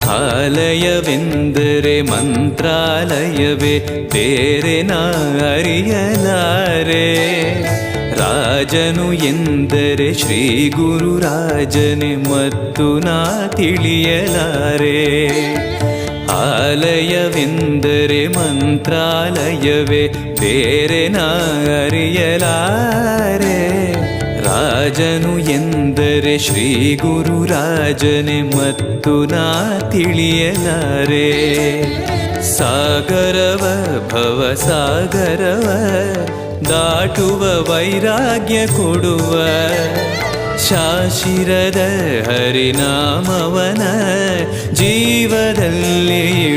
ಆಲಯವೆಂದರೆ ಮಂತ್ರಾಲಯವೇ ಬೇರೆ ನಾ ಅರಿಯಲಾರೆ. ರಾಜನು ಎಂದರೆ ಶ್ರೀ ಗುರುರಾಜನೇ ಮತ್ತು ನಾ ತಿಳಿಯಲಾರೆ. ಆಲಯವೆಂದರೆ ಮಂತ್ರಾಲಯವೇ ಬೇರೆ ನಾ ಅರಿಯಲಾರೆ. ರಾಜನು ಎಂದರೆ ಶ್ರೀ ಗುರುರಾಜನೇ ಮತ್ತು ನಾ ತಿಳಿಯಲಾರೆ. ಸಾಗರವ ಭವ ಸಾಗರವ ದಾಟುವ ವೈರಾಗ್ಯ ಕೊಡುವ ಶಾಶಿರದ ಹರಿನಾಮವನ ಜೀವದಲ್ಲಿ